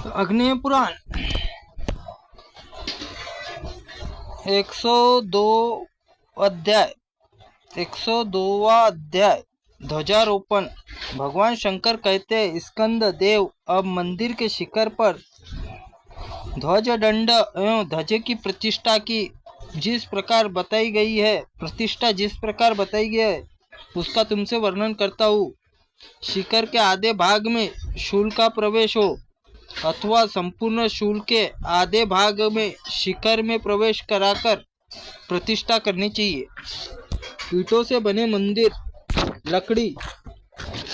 अग्नि पुराण 102 अध्याय 102वां अध्याय ध्वजारोपण। भगवान शंकर कहते हैं, स्कंद देव, अब मंदिर के शिखर पर ध्वज दंड एवं ध्वज की प्रतिष्ठा की जिस प्रकार बताई गई है, उसका तुमसे वर्णन करता हूँ। शिखर के आधे भाग में शूल का प्रवेश हो अथवा संपूर्ण शूल के आधे भाग में शिखर में प्रवेश कराकर प्रतिष्ठा करनी चाहिए। ईंटों से बने मंदिर लकड़ी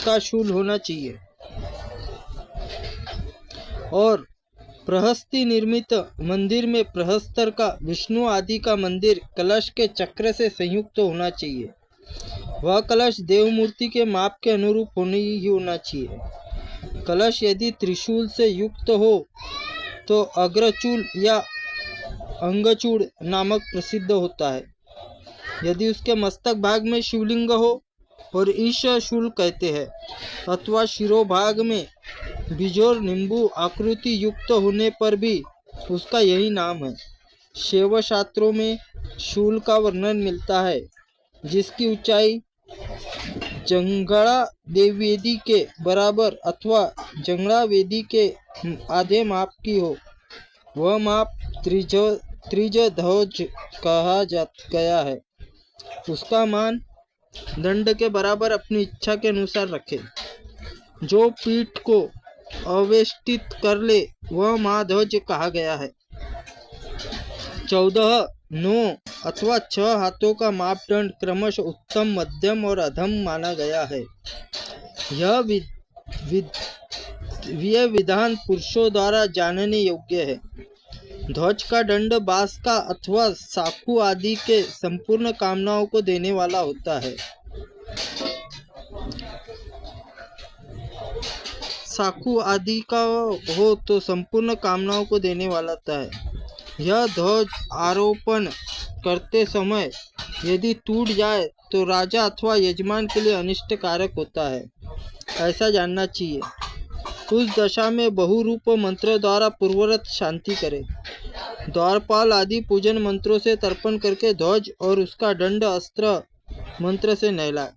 का शूल होना चाहिए और प्रहस्ती निर्मित मंदिर में प्रहस्तर का, विष्णु आदि का मंदिर कलश के चक्र से संयुक्त होना चाहिए। वह कलश देव मूर्ति के माप के अनुरूप होना चाहिए। कलश यदि त्रिशूल से युक्त हो तो अग्रचूल या अंगचूड़ नामक प्रसिद्ध होता है। यदि उसके मस्तक भाग में शिवलिंग हो और ईश शूल कहते हैं, अथवा शिरोभाग में बिजोर नींबू आकृति युक्त होने पर भी उसका यही नाम है। शैव शास्त्रों में शूल का वर्णन मिलता है जिसकी ऊंचाई जंगड़ा देववेदी के बराबर अथवा जंगड़ा वेदी के आधे माप की हो। वह माप त्रिज ध्वज कहा गया है। उसका मान दंड के बराबर अपनी इच्छा के अनुसार रखे। जो पीठ को अवेष्टित कर ले वह महाध्वज कहा गया है। 14, 9 अथवा 6 हाथों का मापदंड क्रमशः उत्तम, मध्यम और अधम माना गया है। यह विधान पुरुषों द्वारा जानने योग्य है। ध्वज का दंड बांस का अथवा साखू आदि के संपूर्ण कामनाओं को देने वाला होता है। साखू आदि का हो तो संपूर्ण कामनाओं को देने वाला होता है। यह ध्वज आरोपण करते समय यदि टूट जाए तो राजा अथवा यजमान के लिए अनिष्ट कारक होता है, ऐसा जानना चाहिए। उस दशा में बहुरूप मंत्र द्वारा पूर्ववत शांति करे। द्वारपाल आदि पूजन मंत्रों से तर्पण करके ध्वज और उसका दंड अस्त्र मंत्र से नहलाए।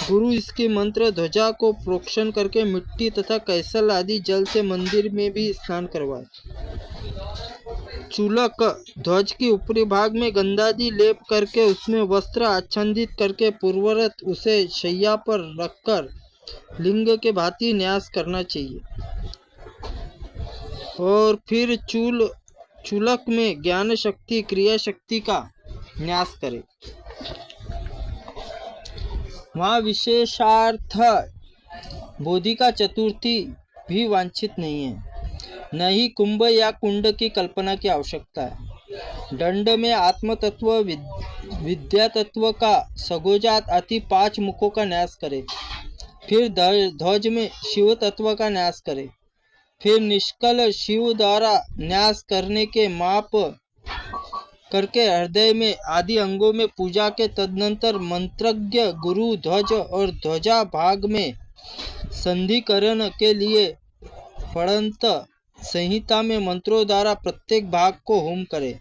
गुरु इसकी मंत्र ध्वजा को प्रोक्षण करके मिट्टी तथा कैसल आदि जल से मंदिर में भी स्नान करवाए। चूलक ध्वज की ऊपरी भाग में गंधादि लेप करके उसमें वस्त्र आच्छादित करके पूर्ववत उसे शैया पर रखकर लिंग के भांति न्यास करना चाहिए और फिर चूलक में ज्ञान शक्ति, क्रिया शक्ति का न्यास करे। वहाँ विशेषार्थ बोधिका चतुर्थी भी वांछित नहीं है, न ही कुंभ या कुंड की कल्पना की आवश्यकता है। दंड में आत्म तत्व, विद्या तत्व का सगोजात आदि 5 मुखों का न्यास करे। फिर ध्वज में शिव तत्व का न्यास करे। फिर निष्कल शिव द्वारा न्यास करने के माप करके हृदय में आदि अंगों में पूजा के तदनंतर मंत्रज्ञ गुरु ध्वज और ध्वजा भाग में संधिकरण के लिए फड़ंत संहिता में मंत्रों द्वारा प्रत्येक भाग को होम करे।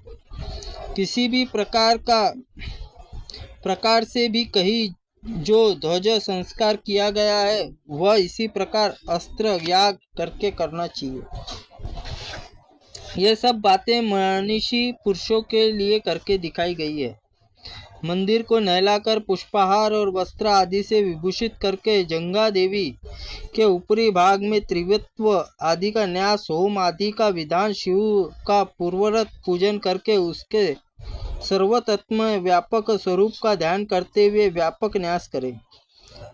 किसी भी प्रकार से भी कहीं जो ध्वज संस्कार किया गया है वह इसी प्रकार अस्त्र याग करके करना चाहिए। ये सब बातें मनीषी पुरुषों के लिए करके दिखाई गई है। मंदिर को नहलाकर पुष्पहार और वस्त्र आदि से विभूषित करके गंगा देवी के ऊपरी भाग में त्रिवत्व आदि का न्यास, होम आदि का विधान, शिव का पूर्ववत पूजन करके उसके सर्वतत्म व्यापक स्वरूप का ध्यान करते हुए व्यापक न्यास करे।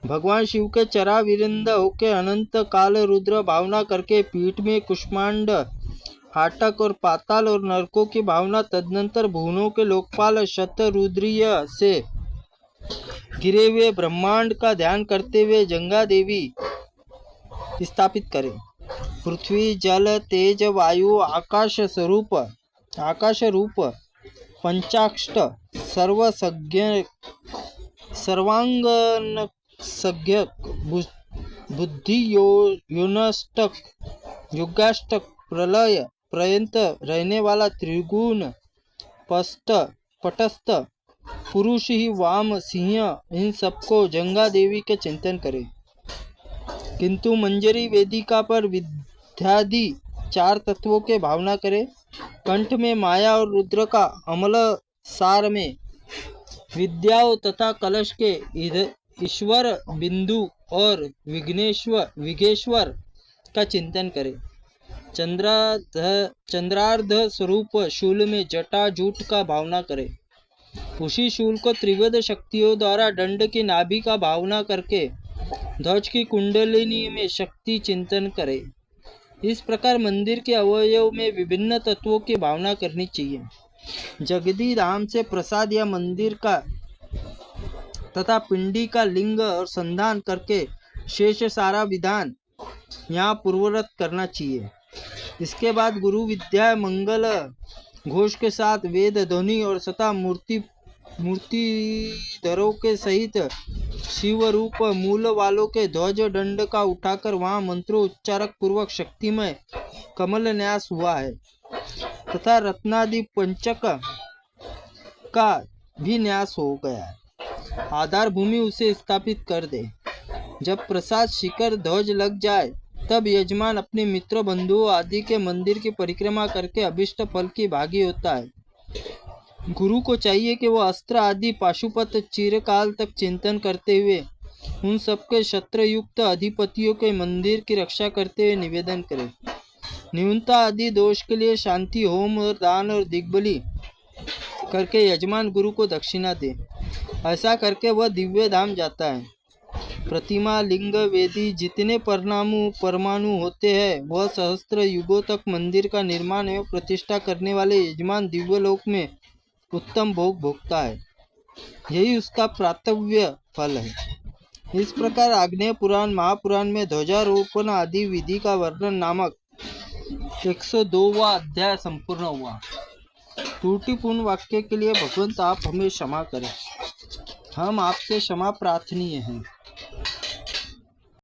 भगवान शिव के चरा विरिंद होके अनंत काल रुद्र भावना करके पीठ में कुष्मांड, हाटक और पाताल और नरकों की भावना, तदनंतर भुवनों के लोकपाल शतरुद्रीय से घिरे हुए ब्रह्मांड का ध्यान करते हुए गंगा देवी स्थापित करें। पृथ्वी, जल, तेज, वायु, आकाश रूप पंचाक्षर सर्वांगन सज्ञक बुद्धि योनष्टक युगाष्टक प्रलय पर्यंत रहने वाला त्रिगुण पटस्थ पुरुष ही वाम सिंह, इन सबको जंगा देवी के चिंतन करे। किंतु मंजरी वेदिका पर विद्यादि 4 तत्वों के भावना करे। कंठ में माया और रुद्र का, अमल सार में विद्याओं तथा कलश के ईश्वर बिंदु और विघेश्वर का चिंतन करे। चंद्रार्ध स्वरूप शूल में जटा जूट का भावना करे। उसी शूल को त्रिविध शक्तियों द्वारा दंड की नाभि का भावना करके ध्वज की कुंडलिनी में शक्ति चिंतन करे। इस प्रकार मंदिर के अवयव में विभिन्न तत्वों की भावना करनी चाहिए। जगदी धाम से प्रसाद या मंदिर का तथा पिंडी का लिंग और संधान करके शेष सारा विधान यहाँ पूर्वरत करना चाहिए। इसके बाद गुरु विद्या मंगल घोष के साथ वेद ध्वनि और सता मूर्तिधरों के सहित शिव रूप मूल वालों के ध्वज दंड का उठाकर वहां मंत्रों उच्चारक पूर्वक शक्तिमय कमल न्यास हुआ है तथा रत्नादि पंचक का भी न्यास हो गया है। आधार भूमि उसे स्थापित कर दे। जब प्रसाद शिखर ध्वज लग जाए तब यजमान अपने मित्र बंधुओं आदि के मंदिर की परिक्रमा करके अभिष्ट फल की भागी होता है। गुरु को चाहिए कि वह अस्त्र आदि पाशुपत चिरकाल तक चिंतन करते हुए उन सबके शत्रयुक्त अधिपतियों के मंदिर की रक्षा करते हुए निवेदन करे। न्यूनता आदि दोष के लिए शांति होम और दान और दिग्बली करके यजमान गुरु को दक्षिणा दे। ऐसा करके वह दिव्य धाम जाता है। प्रतिमा लिंग वेदी जितने परमाणु होते हैं वह सहस्त्र युगों तक मंदिर का निर्माण एवं प्रतिष्ठा करने वाले यजमान दिव्य लोक में उत्तम भोग भोगता है। यही उसका प्रातव्य फल है। इस प्रकार आग्नेय पुराण महापुराण में ध्वजारोपण आदि विधि का वर्णन नामक 102वां अध्याय संपूर्ण हुआ। त्रुटिपूर्ण वाक्य के लिए भगवंत आप हमें क्षमा करें। हम आपसे क्षमा प्रार्थनीय हैं।